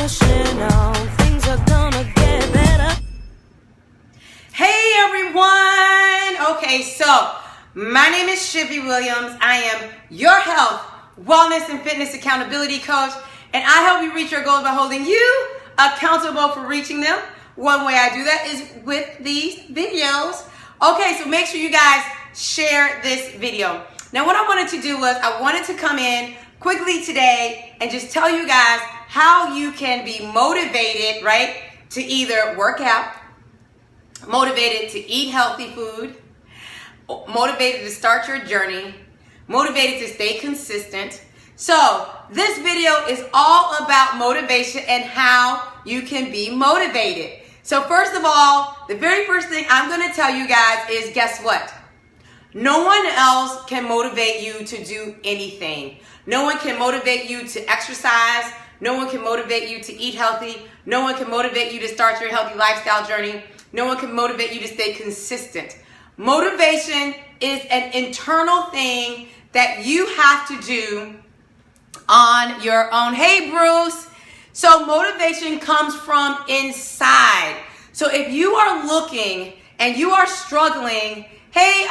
pushing on. Things are gonna get better. Hey everyone! Okay, so my name is Shivy Williams. I am your health, wellness, and fitness accountability coach, and I help you reach your goals by holding you accountable for reaching them. One way I do that is with these videos. Okay, so make sure you guys share this video. Now, what I wanted to do was I wanted to come in quickly today and just tell you guys how you can be motivated, right, to either work out, motivated to eat healthy food, motivated to start your journey, motivated to stay consistent. So this video is all about motivation and how you can be motivated. So first of all, the very first thing I'm going to tell you guys is, guess what? No one else can motivate you to do anything. No one can motivate you to exercise. No one can motivate you to eat healthy. No one can motivate you to start your healthy lifestyle journey. No one can motivate you to stay consistent. Motivation is an internal thing that you have to do on your own. Hey, Bruce. So motivation comes from inside. So if you are looking and you are struggling, hey,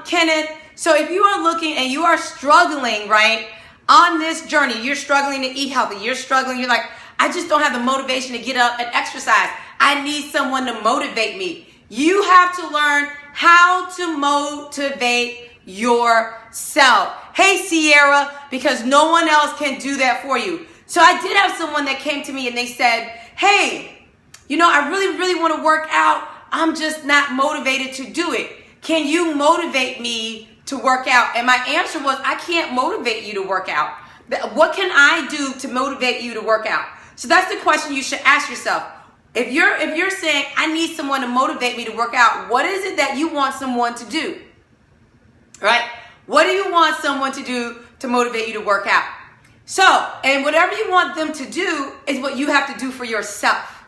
Kenneth, so if you are looking and you are struggling, right, on this journey, you're struggling to eat healthy, you're struggling, you're like, I just don't have the motivation to get up and exercise. I need someone to motivate me. You have to learn how to motivate yourself. Hey, Sierra, because no one else can do that for you. So I did have someone that came to me and they said, hey, you know, I really want to work out. I'm just not motivated to do it. Can you motivate me to work out? And my answer was, I can't motivate you to work out. What can I do to motivate you to work out? So that's the question you should ask yourself. If you're saying, I need someone to motivate me to work out, what is it that you want someone to do? Right? What do you want someone to do to motivate you to work out? So, and whatever you want them to do is what you have to do for yourself.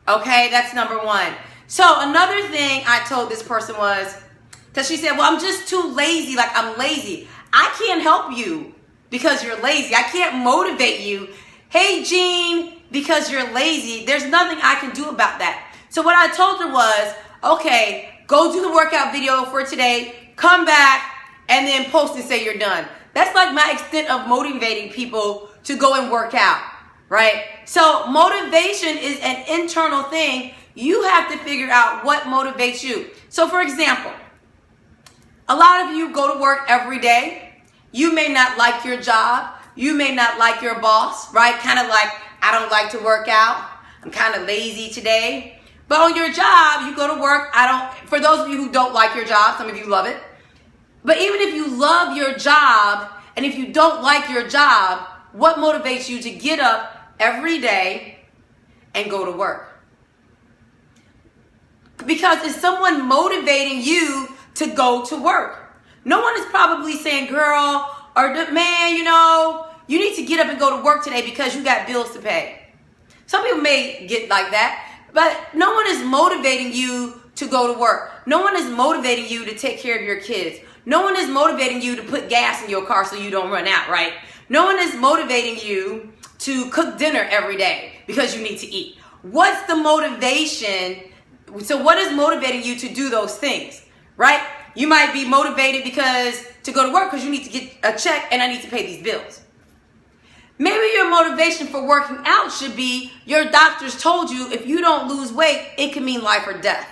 Okay, that's number one. So another thing I told this person was, because she said, well, I'm just too lazy, like I'm lazy. I can't help you because you're lazy. I can't motivate you. Hey, Jean, because you're lazy, there's nothing I can do about that. So what I told her was, okay, go do the workout video for today, come back, and then post and say you're done. That's like my extent of motivating people to go and work out, right? So motivation is an internal thing. You have to figure out what motivates you. So for example, a lot of you go to work every day. You may not like your job. You may not like your boss, right? Kind of like, I don't like to work out. I'm kind of lazy today. But on your job, you go to work. For those of you who don't like your job, some of you love it. But even if you love your job and if you don't like your job, what motivates you to get up every day and go to work? Because it's someone motivating you to go to work. No one is probably saying, girl, or man, you know, you need to get up and go to work today because you got bills to pay. Some people may get like that, but no one is motivating you to go to work. No one is motivating you to take care of your kids. No one is motivating you to put gas in your car so you don't run out, right? No one is motivating you to cook dinner every day because you need to eat. What's the motivation? So what is motivating you to do those things, right? You might be motivated to go to work because you need to get a check and I need to pay these bills. Maybe your motivation for working out should be your doctors told you if you don't lose weight, it can mean life or death,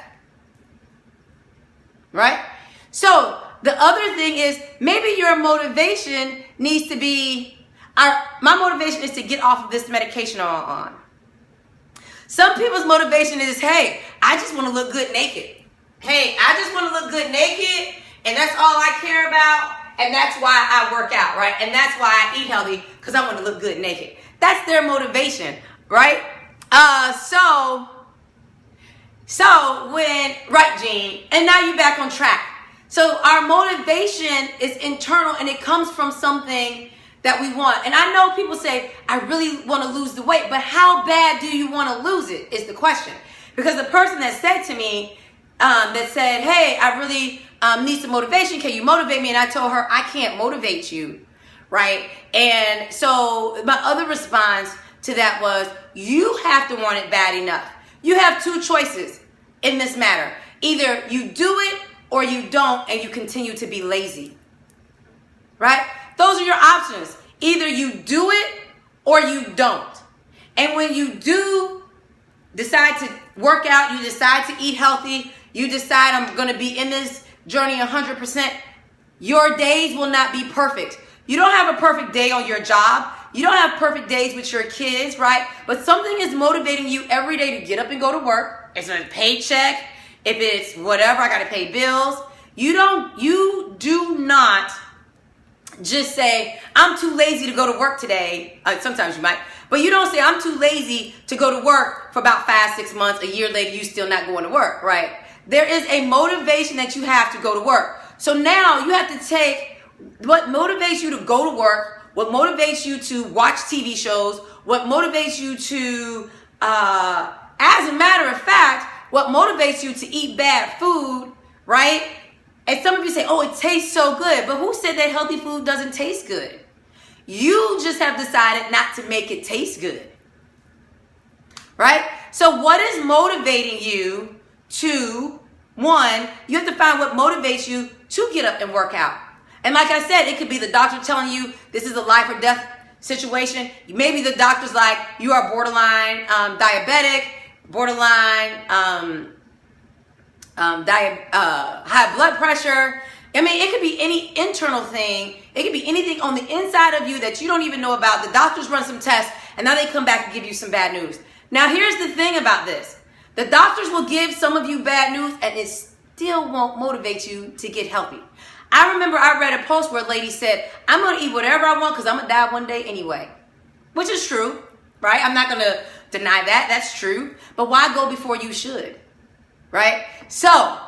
right? So the other thing is maybe your motivation needs to be, my motivation is to get off of this medication I'm on. Some people's motivation is, hey, I just want to look good naked. Hey, I just want to look good naked, and that's all I care about, and that's why I work out, right? And that's why I eat healthy, because I want to look good naked. That's their motivation, right? Right, Jean, and now you're back on track. So our motivation is internal, and it comes from something that we want. And I know people say, I really want to lose the weight, but how bad do you want to lose it is the question. Because the person that said to me, that said, hey, I really need some motivation. Can you motivate me? And I told her, I can't motivate you, right? And so my other response to that was you have to want it bad enough. You have two choices in this matter. Either you do it or you don't, and you continue to be lazy. Right? Those are your options. Either you do it or you don't. And when you do decide to work out, you decide to eat healthy, you decide I'm going to be in this journey 100%, your days will not be perfect. You don't have a perfect day on your job. You don't have perfect days with your kids, right? But something is motivating you every day to get up and go to work. It's a paycheck. If it's whatever, I got to pay bills. You do not just say, I'm too lazy to go to work today. Sometimes you might. But you don't say, I'm too lazy to go to work for about 5-6 months. A year later, you still not going to work, right? There is a motivation that you have to go to work. So now you have to take what motivates you to go to work, what motivates you to watch TV shows, what motivates you to, as a matter of fact, what motivates you to eat bad food, right? And some of you say, oh, it tastes so good. But who said that healthy food doesn't taste good? You just have decided not to make it taste good, right? So what is motivating you to, one, you have to find what motivates you to get up and work out. And like I said, it could be the doctor telling you this is a life or death situation. Maybe the doctor's like, you are borderline diabetic, borderline high blood pressure. I mean, it could be any internal thing. It could be anything on the inside of you that you don't even know about. The doctors run some tests, and now they come back and give you some bad news. Now, here's the thing about this. The doctors will give some of you bad news, and it still won't motivate you to get healthy. I remember I read a post where a lady said, I'm going to eat whatever I want because I'm going to die one day anyway. Which is true, right? I'm not going to deny that. That's true. But why go before you should, right? So,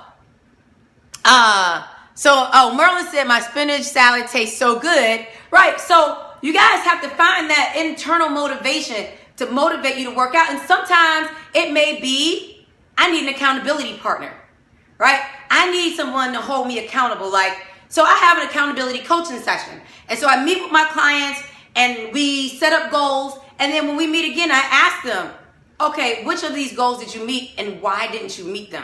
Merlin said my spinach salad tastes so good. Right. So you guys have to find that internal motivation to motivate you to work out. And sometimes it may be, I need an accountability partner, right? I need someone to hold me accountable. So I have an accountability coaching session. And so I meet with my clients and we set up goals. And then when we meet again, I ask them, okay, which of these goals did you meet and why didn't you meet them?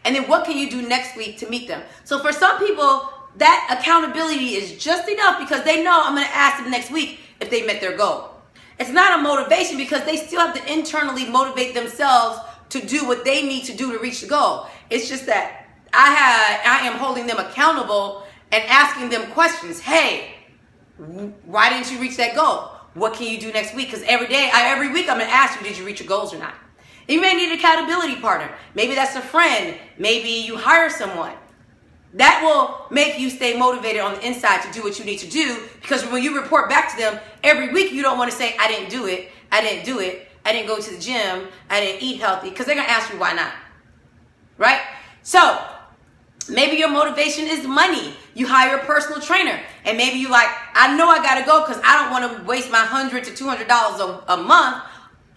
And then what can you do next week to meet them? So for some people, that accountability is just enough because they know I'm going to ask them next week if they met their goal. It's not a motivation because they still have to internally motivate themselves to do what they need to do to reach the goal. It's just that I am holding them accountable and asking them questions. Hey, why didn't you reach that goal? What can you do next week? Because every week I'm going to ask you, did you reach your goals or not? You may need an accountability partner. Maybe that's a friend. Maybe you hire someone. That will make you stay motivated on the inside to do what you need to do, because when you report back to them every week, you don't want to say, I didn't do it. I didn't do it. I didn't go to the gym. I didn't eat healthy, because they're going to ask you why not. Right? So maybe your motivation is money. You hire a personal trainer, and maybe you like, I know I got to go because I don't want to waste my $100 to $200 a month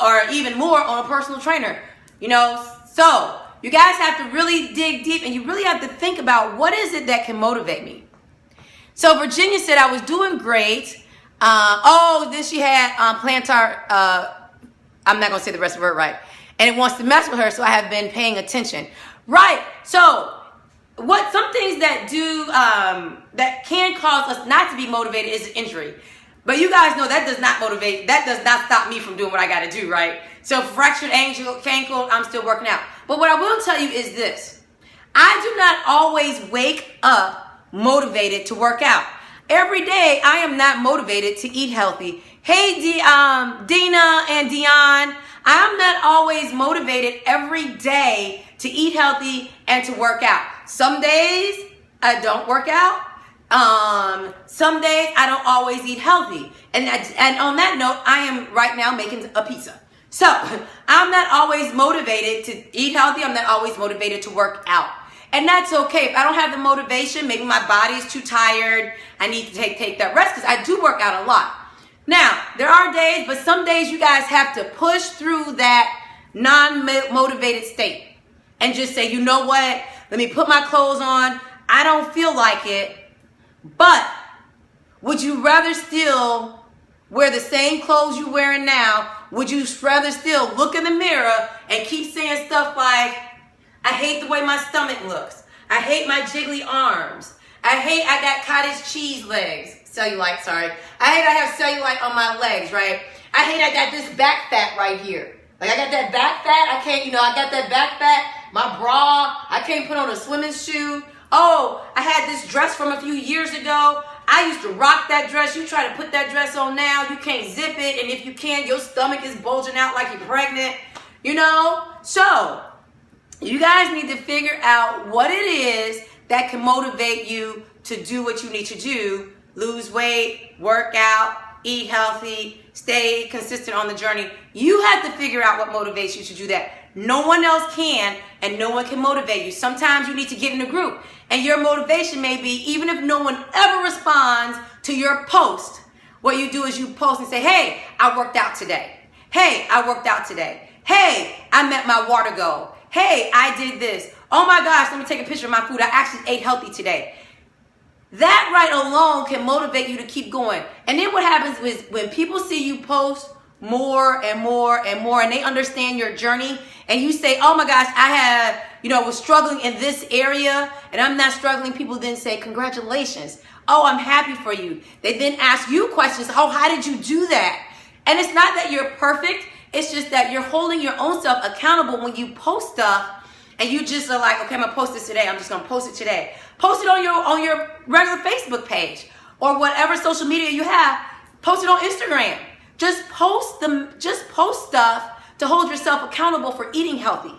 or even more on a personal trainer. So you guys have to really dig deep, and you really have to think about what is it that can motivate me. So Virginia said, I was doing great. Then she had plantar, I'm not going to say the rest of the word right. And it wants to mess with her, so I have been paying attention. Right. So some things that that can cause us not to be motivated is an injury. But you guys know that does not motivate, that does not stop me from doing what I got to do, right? So fractured ankle, I'm still working out. But what I will tell you is this. I do not always wake up motivated to work out. Every day, I am not motivated to eat healthy. Hey, Dina and Dion, I'm not always motivated every day to eat healthy and to work out. Some days, I don't work out. Some days I don't always eat healthy. And on that note, I am right now making a pizza. So I'm not always motivated to eat healthy. I'm not always motivated to work out. And that's okay. If I don't have the motivation, maybe my body is too tired. I need to take that rest because I do work out a lot. Now, there are days, but some days you guys have to push through that non-motivated state and just say, you know what? Let me put my clothes on. I don't feel like it. But would you rather still wear the same clothes you're wearing now? Would you rather still look in the mirror and keep saying stuff like, I hate the way my stomach looks. I hate my jiggly arms. I got cottage cheese legs. Cellulite, sorry. I have cellulite on my legs, right? I got this back fat right here. Like I got that back fat. I got that back fat. My bra, I can't put on a swimming shoe. Oh, I had this dress from a few years ago. I used to rock that dress. You try to put that dress on now, you can't zip it. And if you can, your stomach is bulging out like you're pregnant. So you guys need to figure out what it is that can motivate you to do what you need to do. Lose weight, work out, eat healthy, stay consistent on the journey. You have to figure out what motivates you to do that. No one else can, and no one can motivate you. Sometimes you need to get in a group, and your motivation may be, even if no one ever responds to your post, what you do is you post and say, hey, I worked out today. Hey, I worked out today. Hey, I met my water goal. Hey, I did this. Oh my gosh, let me take a picture of my food. I actually ate healthy today. That right alone can motivate you to keep going. And then what happens is when people see you post more and more and more, and they understand your journey, and you say, oh my gosh, I was struggling in this area, and I'm not struggling, people then say, congratulations. Oh, I'm happy for you. They then ask you questions. Oh, how did you do that? And it's not that you're perfect. It's just that you're holding your own self accountable when you post stuff, and you just are like, okay, I'm gonna post this today. I'm just gonna post it today. Post it on your regular Facebook page or whatever social media you have. Post it on Instagram. Just post stuff to hold yourself accountable for eating healthy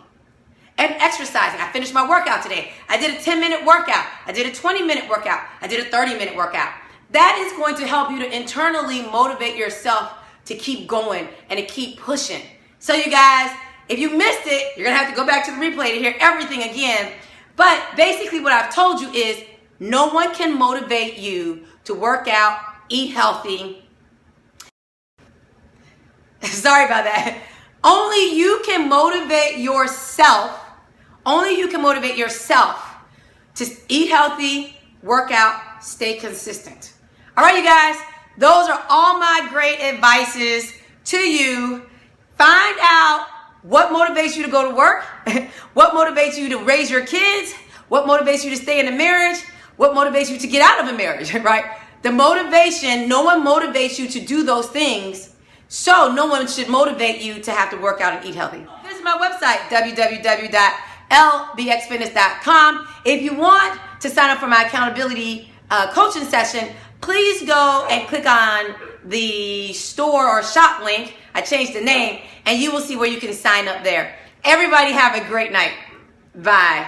and exercising. I finished my workout today. I did a 10-minute workout. I did a 20-minute workout. I did a 30-minute workout. That is going to help you to internally motivate yourself to keep going and to keep pushing. So you guys, if you missed it, you're gonna have to go back to the replay to hear everything again. But basically what I've told you is no one can motivate you to work out, eat healthy. Sorry about that. Only you can motivate yourself. Only you can motivate yourself to eat healthy, work out, stay consistent. All right, you guys, those are all my great advices to you. Find out what motivates you to go to work, what motivates you to raise your kids, what motivates you to stay in a marriage, what motivates you to get out of a marriage, right? The motivation, no one motivates you to do those things, so no one should motivate you to have to work out and eat healthy. Visit my website, www.lbxfitness.com. If you want to sign up for my accountability coaching session, please go and click on the store or shop link. I changed the name, and you will see where you can sign up there. Everybody have a great night. Bye.